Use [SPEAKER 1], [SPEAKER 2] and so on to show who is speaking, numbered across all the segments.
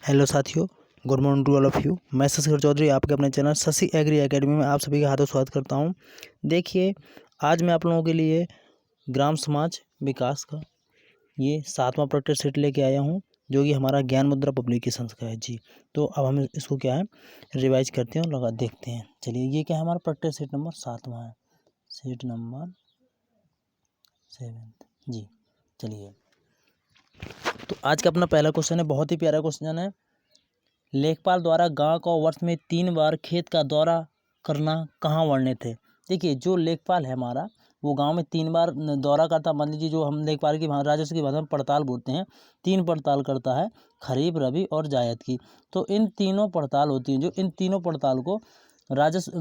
[SPEAKER 1] Hello साथियों, good morning to all of you. मैं शशिधर चौधरी आपके अपने चैनल शशि एग्री एकेडमी में आप सभी का हार्दिक स्वागत करता हूं। देखिए, आज मैं आप लोगों के लिए ग्राम समाज विकास का ये 7वां प्रैक्टिस सेट लेके आया हूं, जो कि हमारा ज्ञान मुद्रा पब्लिकेशंस का है जी। तो अब हम इसको क्या है रिवाइज करते हैं और लगा देखते हैं। चलिए, ये क्या है, हमारा प्रैक्टिस सेट नंबर 7वां है, सेट नंबर 7 जी। चलिए, तो आज का अपना पहला क्वेश्चन है, बहुत ही प्यारा क्वेश्चन है। लेखपाल द्वारा गांव को वर्ष में 3 बार खेत का दौरा करना कहाँ वर्णित है। देखिए, जो लेखपाल है हमारा, वो गांव में 3 बार दौरा करता। मान लीजिए, जो हम लेखपाल की राजस्व की भाषा में पड़ताल बोलते हैं, 3 पड़ताल करता है, खरीफ, रबी और जायद की। तो इन तीनों पड़ताल होती हैं। जो इन तीनों पड़ताल को राजस्व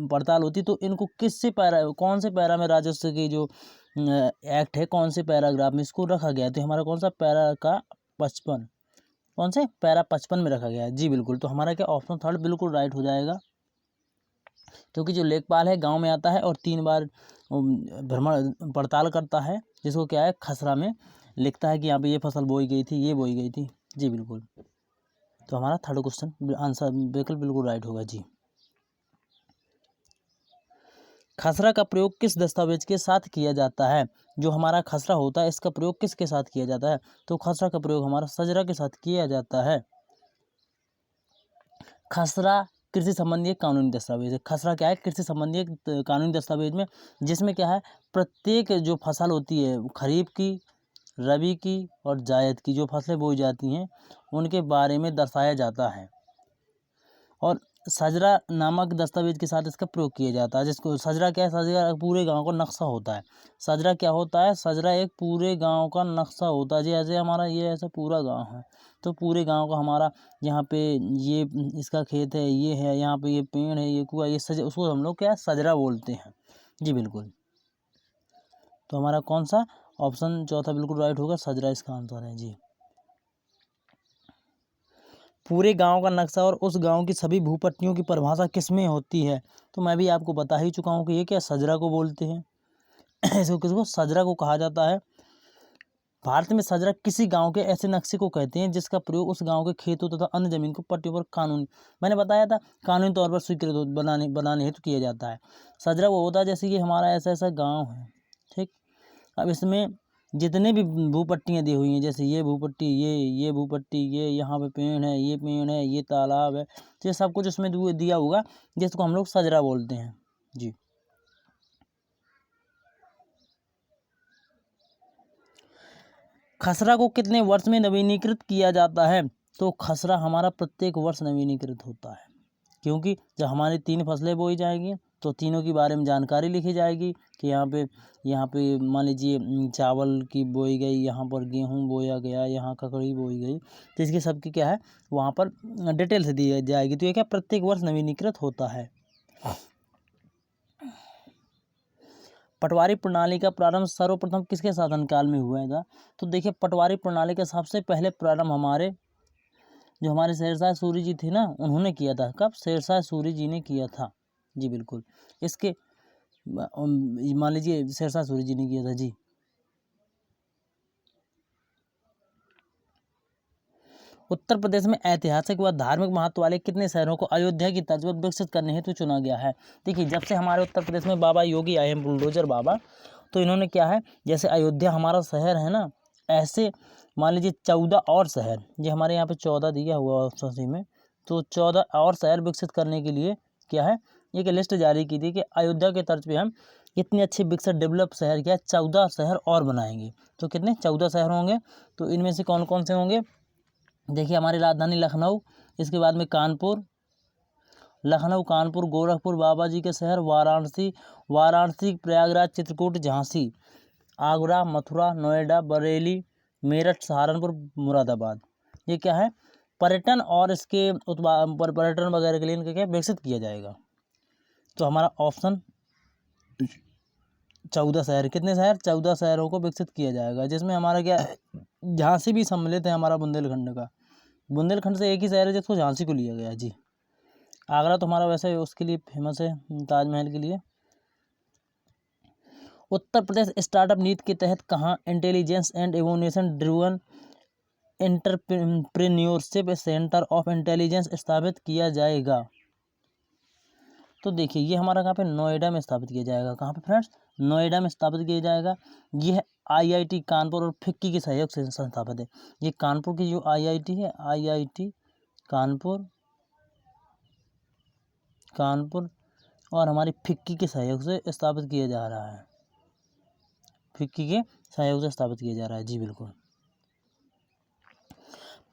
[SPEAKER 1] पड़ताल होती, तो इनको किससे पैरा, कौन से पैरा में राजस्व की जो एक्ट है, कौन से पैराग्राफ में इसको रखा गया है। तो हमारा कौन सा पैरा का 55, कौन से पैरा 55 में रखा गया है जी। बिल्कुल, तो हमारा क्या ऑप्शन थर्ड बिल्कुल राइट हो जाएगा, क्योंकि जो लेखपाल है गांव में आता है और 3 बार भ्रमण पड़ताल करता है, जिसको क्या है खसरा में लिखता है कि यहाँ पे ये फसल बोई गई थी, ये बोई गई थी जी। बिल्कुल, तो हमारा थर्ड क्वेश्चन आंसर विकल्प बिल्कुल राइट होगा जी। खसरा का प्रयोग किस दस्तावेज के साथ किया जाता है। जो हमारा खसरा होता है, इसका प्रयोग किसके साथ किया जाता है। तो खसरा का प्रयोग हमारा सजरा के साथ किया जाता है। खसरा कृषि संबंधी एक कानूनी दस्तावेज है। खसरा क्या है, कृषि संबंधी एक कानूनी दस्तावेज में, जिसमें क्या है प्रत्येक जो फसल होती है, खरीफ की, रबी की और जायद की जो फसलें बोई जाती हैं, उनके बारे में दर्शाया जाता है। और सजरा नामक दस्तावेज के साथ इसका प्रयोग किया जाता है। जिसको सजरा क्या है, सजरा पूरे गांव का नक्शा होता है। सजरा क्या होता है, सजरा एक पूरे गांव का नक्शा होता है। जैसे हमारा ये ऐसा पूरा गांव है, तो पूरे गांव का हमारा यहाँ पे ये इसका खेत है, ये है, यहाँ पे ये पेड़ है, ये कुआ, ये सजरा, उसको हम लोग क्या सजरा बोलते हैं जी। बिल्कुल, तो हमारा कौन सा ऑप्शन चौथा बिल्कुल राइट होगा, सजरा इसका आंसर है जी। पूरे गांव का नक्शा और उस गांव की सभी भूपट्टियों की परिभाषा किसमें होती है। तो मैं भी आपको बता ही चुका हूं कि ये क्या सजरा को बोलते हैं। इसको किसको, सजरा को कहा जाता है। भारत में सजरा किसी गांव के ऐसे नक्शे को कहते हैं जिसका प्रयोग उस गांव के खेतों तथा अन्य जमीन को पट्टियों पर कानूनी, मैंने बताया था, कानूनी तौर पर स्वीकृत बनाने हेतु किया जाता है। सजरा वो होता है जैसे कि हमारा ऐसा ऐसा गाँव है, ठीक। अब इसमें जितने भी भूपट्टियाँ दी हुई हैं, जैसे ये भूपट्टी, ये भूपट्टी, ये यहाँ पे पेड़ है, ये पेड़ है, ये तालाब है, तो ये सब कुछ उसमें दिया होगा, जिसको हम लोग सजरा बोलते हैं जी। खसरा को कितने वर्ष में नवीनीकृत किया जाता है। तो खसरा हमारा प्रत्येक वर्ष नवीनीकृत होता है, क्योंकि जब हमारी 3 फसलें बोई जाएंगी, तो तीनों के बारे में जानकारी लिखी जाएगी कि यहाँ पे मान लीजिए चावल की बोई गई, यहाँ पर गेहूँ बोया गया, यहाँ ककड़ी बोई गई, तो इसकी सबकी क्या है वहाँ पर डिटेल से दी जाएगी। तो ये क्या प्रत्येक वर्ष नवीनीकृत होता है। पटवारी प्रणाली का प्रारंभ सर्वप्रथम किसके शासनकाल में हुआ था। तो देखिए, पटवारी प्रणाली का सबसे पहले प्रारंभ जो हमारे शेरशाह सूरी जी थे ना, उन्होंने किया था। कब, शेरशाह सूरी जी ने किया था जी। बिल्कुल, इसके मान लीजिए शेरशाह सूरी जी ने किया था जी। उत्तर प्रदेश में ऐतिहासिक व धार्मिक महत्व वाले कितने शहरों को अयोध्या की तर्ज पर विकसित करने हेतु चुना गया है। देखिए, जब से हमारे उत्तर प्रदेश में बाबा योगी आए हैं, बुलडोजर बाबा, तो इन्होंने क्या है, जैसे अयोध्या हमारा शहर है ना, ऐसे मान लीजिए 14 और शहर, ये हमारे यहाँ पे 14 दिया हुआ ऑप्शन में, तो 14 और शहर विकसित करने के लिए क्या है, एक लिस्ट जारी की थी कि अयोध्या के तर्ज पे हम इतने अच्छे विकसित डेवलप शहर क्या 14 शहर और बनाएंगे। तो कितने 14 शहर होंगे। तो इनमें से कौन कौन से होंगे, देखिए, हमारी राजधानी लखनऊ, इसके बाद में कानपुर, लखनऊ, कानपुर, गोरखपुर, बाबा जी के शहर, वाराणसी, प्रयागराज, चित्रकूट, झांसी, आगरा, मथुरा, नोएडा, बरेली, मेरठ, सहारनपुर, मुरादाबाद। ये क्या है, पर्यटन और इसके पर्यटन वगैरह के लिए इनका क्या विकसित किया जाएगा। तो हमारा ऑप्शन 14 शहर, कितने शहर, 14 शहरों को विकसित किया जाएगा, जिसमें हमारा क्या झांसी भी सम्मिलित है, हमारा बुंदेलखंड का। बुंदेलखंड से एक ही शहर है जिसको झांसी को लिया गया जी। आगरा तो हमारा वैसे उसके लिए फेमस है, ताजमहल के लिए। उत्तर प्रदेश स्टार्टअप नीति के तहत कहाँ intelligence and innovation driven entrepreneurship centre of intelligence स्थापित किया जाएगा। तो देखिए ये हमारा कहाँ पे, नोएडा में स्थापित किया जाएगा। कहाँ पे फ्रेंड्स, नोएडा में स्थापित किया जाएगा। ये है आईआईटी कानपुर और फिक्की के सहयोग से संस्थापित है। ये कानपुर की जो आईआईटी है, आईआईटी कानपुर और हमारी फिक्की के सहयोग से स्थापित किया जा रहा है। फिक्की के सहयोग से स्थापित किया जा रहा है। जी बिल्कुल।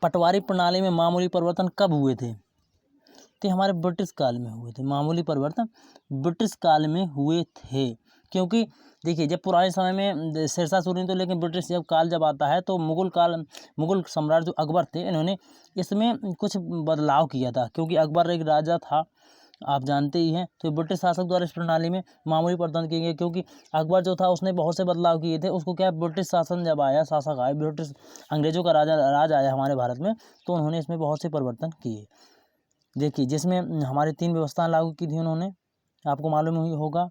[SPEAKER 1] पटवारी प्रणाली में मामूली परिवर्तन कब हुए थे? तो हमारे ब्रिटिश काल में हुए थे। मामूली परिवर्तन ब्रिटिश काल में हुए थे, क्योंकि देखिए जब पुराने समय में शेरशाह सूरी तो, लेकिन ब्रिटिश जब आता है तो मुगल सम्राट जो अकबर थे, इन्होंने इसमें कुछ बदलाव किया था, क्योंकि अकबर एक राजा था, आप जानते ही हैं। तो ब्रिटिश शासक द्वारा इस प्रणाली में मामूली परिवर्तन किए गए, क्योंकि अकबर जो था उसने बहुत से बदलाव किए थे। उसको क्या, ब्रिटिश शासन जब आया, शासक आए, ब्रिटिश अंग्रेजों का राज आया हमारे भारत में, तो उन्होंने इसमें बहुत से परिवर्तन किए। देखिए जिसमें हमारी 3 व्यवस्थाएं लागू की थी उन्होंने, आपको मालूम ही होगा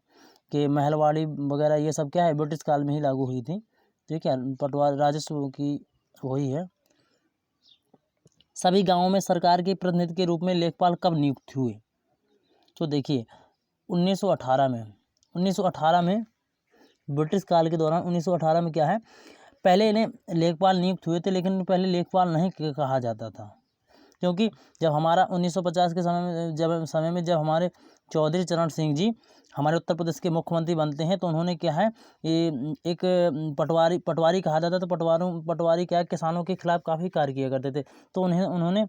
[SPEAKER 1] कि महलवाड़ी वगैरह ये सब क्या है, ब्रिटिश काल में ही लागू हुई थी। ठीक है, पटवार राजस्व की वही है। सभी गांवों में सरकार के प्रतिनिधि के रूप में लेखपाल कब नियुक्त हुए? तो देखिए 1918 में ब्रिटिश काल के दौरान 1918 में क्या है, पहले इन्हें लेखपाल नियुक्त हुए थे, लेकिन पहले लेखपाल नहीं कहा जाता था, क्योंकि जब हमारा 1950 के समय में जब हमारे चौधरी चरण सिंह जी हमारे उत्तर प्रदेश के मुख्यमंत्री बनते हैं, तो उन्होंने क्या है, ये एक पटवारी कहा जाता था। तो पटवारी क्या है, किसानों के खिलाफ काफ़ी कार्य किया करते थे। तो उन्होंने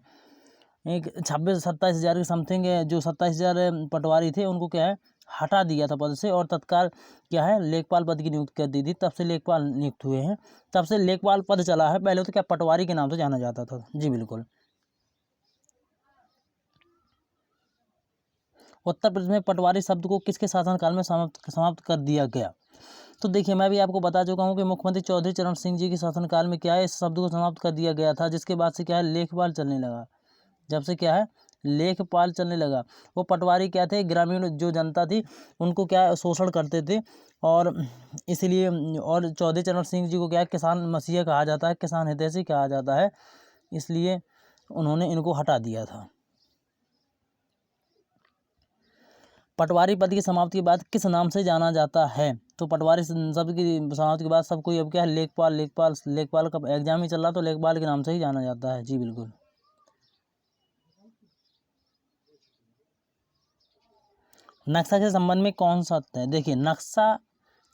[SPEAKER 1] एक 26-27 हज़ार के समथिंग, जो 27 हज़ार पटवारी थे उनको क्या है, हटा दिया था पद से, और तत्काल क्या है, लेखपाल पद की नियुक्ति कर दी थी। तब से लेखपाल नियुक्त हुए हैं, तब से लेखपाल पद चला है। पहले तो क्या पटवारी के नाम से जाना जाता था। जी बिल्कुल। उत्तर प्रदेश में पटवारी शब्द को किसके शासनकाल में समाप्त कर दिया गया? तो देखिए मैं भी आपको बता चुका हूँ कि मुख्यमंत्री चौधरी चरण सिंह जी के शासनकाल में क्या है, इस शब्द को समाप्त कर दिया गया था, जिसके बाद से क्या है, लेखपाल चलने लगा। जब से क्या है, लेखपाल चलने लगा। वो पटवारी क्या थे, ग्रामीण जो जनता थी उनको क्या शोषण करते थे, और इसलिए, और चौधरी चरण सिंह जी को क्या है, किसान मसीहा कहा जाता है, किसान हितैषी कहा जाता है, इसलिए उन्होंने इनको हटा दिया था। पटवारी पद की समाप्ति के बाद किस नाम से जाना जाता है? तो पटवारी शब्द की समाप्ति के बाद सब कोई अब क्या है, लेखपाल का एग्जाम ही चल रहा, तो लेखपाल के नाम से ही जाना जाता है। जी बिल्कुल। नक्शा के संबंध में कौन सा है? देखिए नक्शा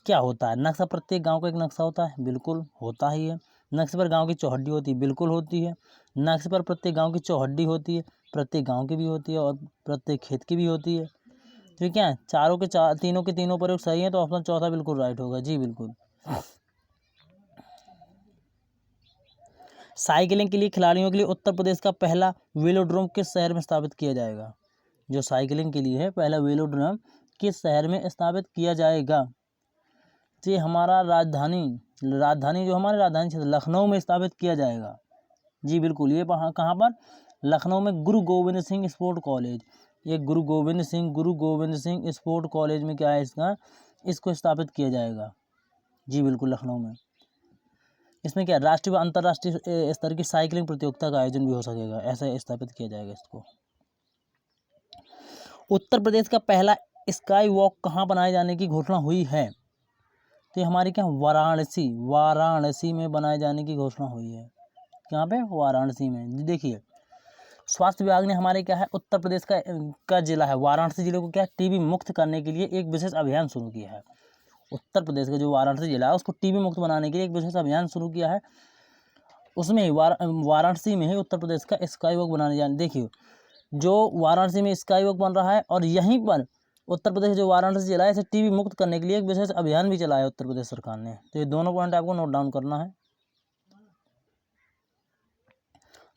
[SPEAKER 1] क्या होता है, नक्शा प्रत्येक गांव का एक नक्शा होता है, बिल्कुल होता ही है। नक्शे पर गांव की चौहद्दी होती है, बिल्कुल होती है। नक्शे पर प्रत्येक गांव की चौहद्दी होती है, प्रत्येक गांव की भी होती है, और प्रत्येक खेत की भी होती है। ठीक है, तीनों के तीनों प्रयोग सही है, तो ऑप्शन चौथा बिल्कुल राइट होगा। जी बिल्कुल। साइकिलिंग के लिए खिलाड़ियों के लिए उत्तर प्रदेश का पहला वेलोड्रोम किस शहर में स्थापित किया जाएगा? जो साइकिलिंग के लिए है, पहला वेलोड्रोम किस शहर में स्थापित किया जाएगा? तो ये हमारा राजधानी जो हमारे राजधानी क्षेत्र लखनऊ में स्थापित किया जाएगा। जी बिल्कुल। ये कहाँ पर? लखनऊ में गुरु गोविंद सिंह स्पोर्ट कॉलेज। ये गुरु गोविंद सिंह स्पोर्ट कॉलेज में क्या है, इसको स्थापित किया जाएगा। जी बिल्कुल, लखनऊ में। इसमें क्या राष्ट्रीय व अंतर्राष्ट्रीय स्तर की साइकिलिंग प्रतियोगिता का आयोजन भी हो सकेगा, ऐसे स्थापित किया जाएगा इसको। उत्तर प्रदेश का पहला स्काई वॉक कहाँ बनाए जाने की घोषणा हुई है? तो हमारी क्या, वाराणसी में बनाए जाने की घोषणा हुई है। कहाँ पे? वाराणसी में। देखिए स्वास्थ्य विभाग ने हमारे क्या है, उत्तर प्रदेश का जिला है वाराणसी जिले को क्या, टीबी मुक्त करने के लिए एक विशेष अभियान शुरू किया है। उत्तर प्रदेश का जो वाराणसी जिला है उसको टीबी मुक्त बनाने के लिए एक विशेष अभियान शुरू किया है। उसमें ही वाराणसी में ही उत्तर प्रदेश का स्काई वॉक बनाने जाने। देखिए जो वाराणसी में स्काई वॉक बन रहा है, और यहीं पर उत्तर प्रदेश जो वाराणसी जिला है, इसे टीबी मुक्त करने के लिए एक विशेष अभियान भी चलाया उत्तर प्रदेश सरकार ने। तो ये दोनों पॉइंट आपको नोट डाउन करना है।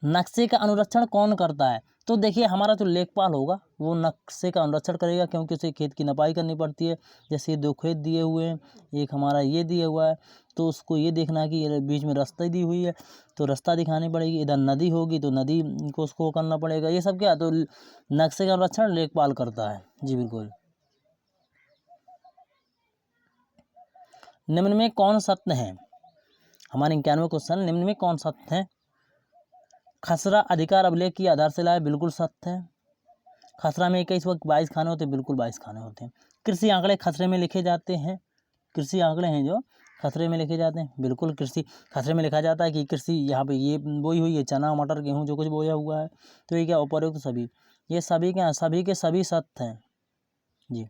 [SPEAKER 1] नक्शे का अनुरक्षण कौन करता है? तो देखिए हमारा जो लेखपाल होगा वो नक्शे का अनुरक्षण करेगा, क्योंकि उसे खेत की नपाई करनी पड़ती है। जैसे 2 खेत दिए हुए हैं, एक हमारा ये दिया हुआ है, तो उसको ये देखना है कि ये बीच में रास्ता दी हुई है, तो रास्ता दिखानी पड़ेगी। इधर नदी होगी तो नदी को उसको करना पड़ेगा। ये सब क्या, तो नक्शे का अनुरक्षण लेखपाल करता है। जी बिल्कुल। निम्न में कौन सत्य है? हमारे 91 क्वेश्चन, निम्न में कौन सत्य है? खसरा अधिकार अभिलेख की आधारशिला है, बिल्कुल सत्य है। खसरा में इस वक्त 22 खाने होते हैं, बिल्कुल 22 खाने होते हैं। कृषि आंकड़े खसरे में लिखे जाते हैं, कृषि आंकड़े हैं जो खसरे में लिखे जाते हैं, बिल्कुल कृषि खसरे में लिखा जाता है कि कृषि यहाँ पे ये बोई हुई है, चना मटर गेहूँ जो कुछ बोया हुआ है, तो ये क्या उपयुक्त सभी, ये सभी क्या सभी के सभी सत्य हैं जी।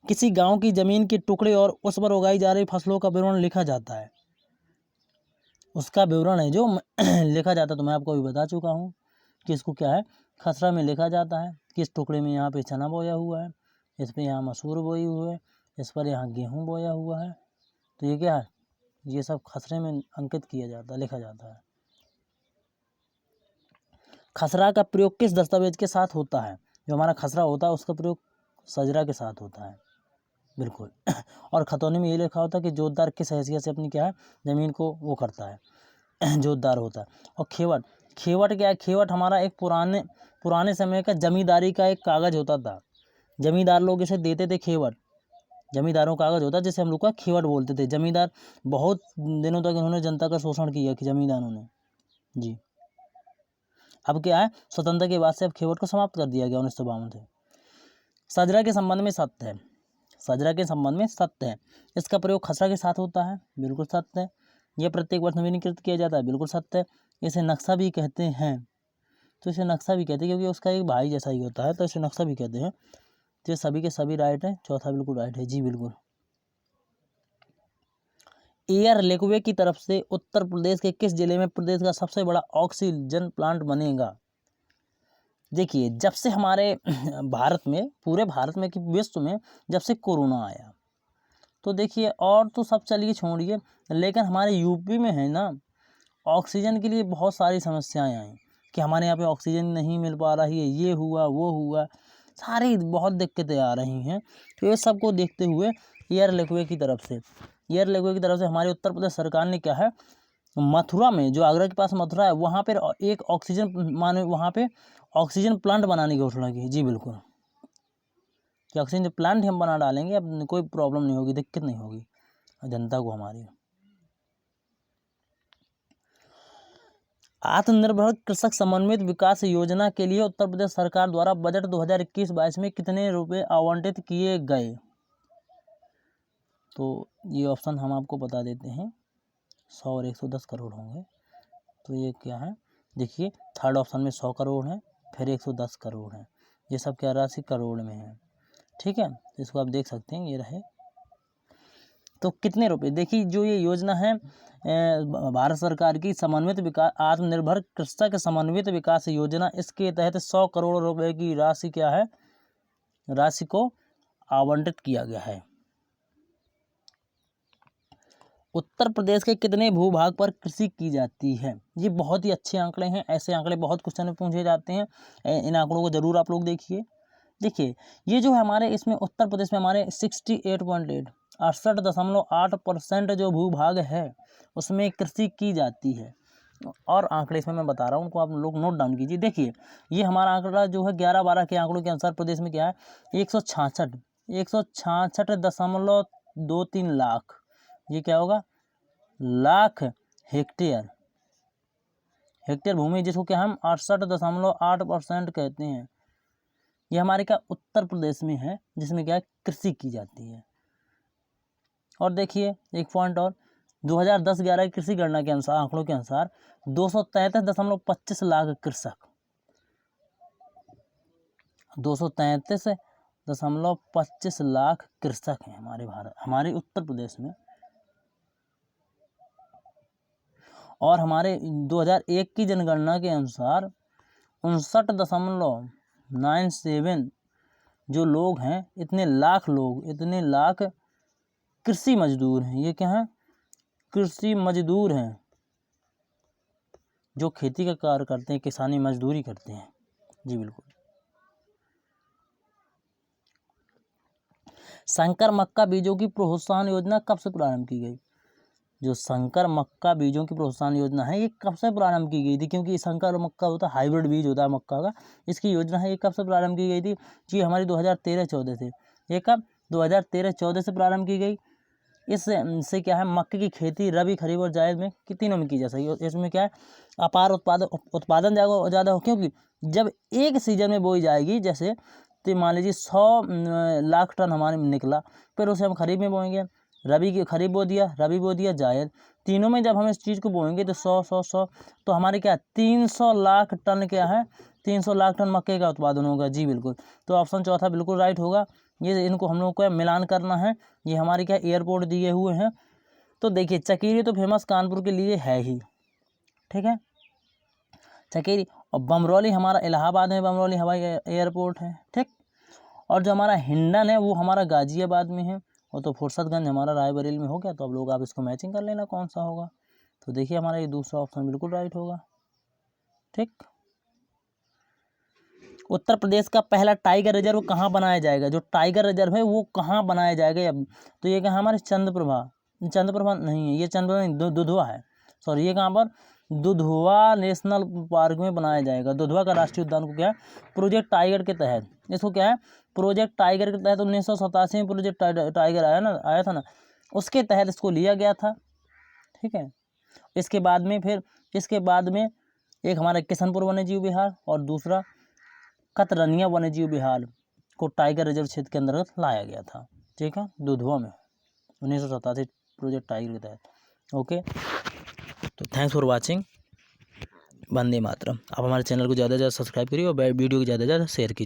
[SPEAKER 1] किसी गांव की जमीन के टुकड़े और उस पर उगाई जा रही फसलों का विवरण लिखा जाता है, उसका विवरण है जो लिखा जाता है, तो मैं आपको अभी बता चुका हूँ कि इसको क्या है खसरा में लिखा जाता है। किस टुकड़े में यहाँ पे चना बोया हुआ है, इस पर यहाँ मसूर बोई हुई है, इस पर यहाँ गेहूँ बोया हुआ है, तो ये क्या है, ये सब खसरे में अंकित किया जाता है, लिखा जाता है। खसरा का प्रयोग किस दस्तावेज के साथ होता है, जो हमारा खसरा होता है उसका प्रयोग सजरा के साथ होता है, बिल्कुल। और खतौनी में ये लिखा होता है कि जोतदार किस हैसियत से अपनी क्या है ज़मीन को वो करता है जोतदार होता है। और खेवट, खेवट क्या है, खेवट हमारा एक पुराने समय का जमींदारी का एक कागज़ होता था, जमींदार लोग इसे देते थे खेवट, जमींदारों का कागज़ होता है जिसे हम लोग का खेवट बोलते थे। जमींदार बहुत दिनों तक इन्होंने जनता का शोषण किया कि जमींदारों ने जी। अब क्या है स्वतंत्रता के बाद से अब खेवट को समाप्त कर दिया गया 1952 से। सजरा के संबंध में सत्य है, सजरा के संबंध में सत्य है, इसका प्रयोग खसरा के साथ होता है, बिल्कुल सत्य है। यह प्रत्येक वर्ष नवीनीकृत किया जाता है, बिल्कुल सत्य है। इसे नक्शा भी कहते हैं, तो इसे नक्शा भी कहते हैं क्योंकि उसका एक भाई जैसा ही होता है, तो इसे नक्शा भी कहते हैं। तो ये सभी के सभी राइट है, चौथा बिल्कुल राइट है जी बिल्कुल। एयर लेकवे की तरफ से उत्तर प्रदेश के किस जिले में प्रदेश का सबसे बड़ा ऑक्सीजन प्लांट बनेगा। देखिए जब से हमारे भारत में, पूरे भारत में कि विश्व में जब से कोरोना आया, तो देखिए और तो सब चलिए छोड़िए, लेकिन हमारे यूपी में है ना ऑक्सीजन के लिए बहुत सारी समस्याएं आई कि हमारे यहाँ पे ऑक्सीजन नहीं मिल पा रही है, ये हुआ वो हुआ, सारी बहुत दिक्कतें आ रही हैं। तो ये सबको देखते हुए एयर लेकवे की तरफ से, एयर लेकवे की तरफ से हमारे उत्तर प्रदेश सरकार ने क्या है मथुरा में, जो आगरा के पास मथुरा है, वहाँ पर एक ऑक्सीजन माने वहाँ पे ऑक्सीजन प्लांट बनाने की घोषणा की जी बिल्कुल, कि ऑक्सीजन प्लांट हम बना डालेंगे, अब कोई प्रॉब्लम नहीं होगी, दिक्कत नहीं होगी जनता को हमारी। आत्मनिर्भर कृषक समन्वित विकास योजना के लिए उत्तर प्रदेश सरकार द्वारा बजट 2021-22 में कितने रुपए आवंटित किए गए। तो ये ऑप्शन हम आपको बता देते हैं, 100 और 110 करोड़ होंगे। तो ये क्या है देखिए, थर्ड ऑप्शन में 100 करोड़ है, फिर 110 करोड़ है, ये सब क्या राशि करोड़ में है, ठीक है। इसको आप देख सकते हैं, ये रहे। तो कितने रुपए, देखिए जो ये योजना है भारत सरकार की समन्वित विकास आत्मनिर्भर कृषक समन्वित विकास योजना, इसके तहत 100 करोड़ रुपए की राशि क्या है, राशि को आवंटित किया गया है। उत्तर प्रदेश के कितने भूभाग पर कृषि की जाती है। ये बहुत ही अच्छे आंकड़े हैं, ऐसे आंकड़े बहुत क्वेश्चन में पूछे जाते हैं, इन आंकड़ों को जरूर आप लोग देखिए। देखिए ये जो है हमारे इसमें उत्तर प्रदेश में हमारे 68.8 68.8% जो भूभाग है उसमें कृषि की जाती है। और आंकड़े इसमें मैं बता रहा हूँ, उनको आप लोग नोट डाउन कीजिए। देखिए ये हमारा आंकड़ा जो है 11-12 के आंकड़ों के अनुसार प्रदेश में क्या है 166.23 लाख, ये क्या होगा लाख हेक्टेयर, हेक्टेयर भूमि, जिसको क्या हम 68.8% कहते हैं, ये हमारे क्या उत्तर प्रदेश में है, जिसमें क्या कृषि की जाती है। और देखिए एक पॉइंट और, 2010-11 की कृषि गणना के अनुसार, आंकड़ों के अनुसार 233.25 लाख कृषक, 233.25 लाख कृषक हैं हमारे उत्तर प्रदेश में। और हमारे 2001 की जनगणना के अनुसार 59.97 जो लोग हैं, इतने लाख कृषि मजदूर हैं। ये क्या है कृषि मजदूर हैं, जो खेती का कार्य करते हैं, किसानी मजदूरी करते हैं जी बिल्कुल। संकर मक्का बीजों की प्रोत्साहन योजना कब से प्रारंभ की गई। जो संकर मक्का बीजों की प्रोत्साहन योजना है ये कब से प्रारंभ की गई थी, क्योंकि संकर मक्का होता है हाइब्रिड बीज होता है मक्का का, इसकी योजना है ये कब से प्रारंभ की गई थी जी हमारी 2013-14 से। ये कब 2013-14 से प्रारंभ की गई। इससे क्या है, मक्के की खेती रबी, खरीफ और जायद में तीनों में की जा सकती है। इसमें क्या है, अपार उत्पादन ज़्यादा हो, क्योंकि जब एक सीजन में बोई जाएगी, जैसे तो मान लीजिए 100 लाख टन हमारे निकला, फिर उसे हम खरीफ में बोएंगे, रबी की खरीफ बो दिया, रबी बो दिया, जायद, तीनों में जब हम इस चीज़ को बोएंगे तो 100 तो हमारे क्या 300 लाख टन क्या है, 300 लाख टन मक्के का उत्पादन होगा। जी बिल्कुल, तो ऑप्शन चौथा बिल्कुल राइट होगा। ये इनको हम लोग को मिलान करना है। ये हमारे क्या एयरपोर्ट दिए हुए हैं। तो देखिए चकेरी तो फेमस कानपुर के लिए है ही, ठीक है, चकेरी। और बमरौली हमारा इलाहाबाद में बमरौली हवाई एयरपोर्ट है, ठीक। और जो हमारा हिंडन है वो हमारा गाजियाबाद में है, और तो फुर्सतगंज हमारा रायबरेली में हो गया। तो अब लोग आप इसको मैचिंग कर लेना कौन सा होगा। तो देखिए हमारा ये दूसरा ऑप्शन बिल्कुल राइट होगा, ठीक। उत्तर प्रदेश का पहला टाइगर रिजर्व कहाँ बनाया जाएगा? जो टाइगर रिजर्व है वो कहाँ बनाया जाएगा? अब तो ये कहाँ हमारे चंद्रप्रभा नहीं है, ये चंद्रप्रभा नहीं, दुधवा है, सॉरी। ये कहाँ पर, दुधवा नेशनल पार्क में बनाया जाएगा। दुधवा का राष्ट्रीय उद्यान को क्या है, प्रोजेक्ट टाइगर के तहत, इसको क्या है, प्रोजेक्ट टाइगर के तहत 1987 में प्रोजेक्ट टाइगर आया था ना, उसके तहत इसको लिया गया था, ठीक है। इसके बाद में एक हमारा किशनपुर वन्यजीव विहार और दूसरा कतरनिया वन्यजीव विहार को टाइगर रिजर्व क्षेत्र के अंतर्गत लाया गया था, ठीक है, दुधवा में 1987 प्रोजेक्ट टाइगर के तहत। ओके, तो thanks for watching. Vande Mataram. आप हमारे चैनल को ज़्यादा से ज़्यादा सब्सक्राइब करिए और वीडियो को ज़्यादा से ज़्यादा शेयर कीजिए।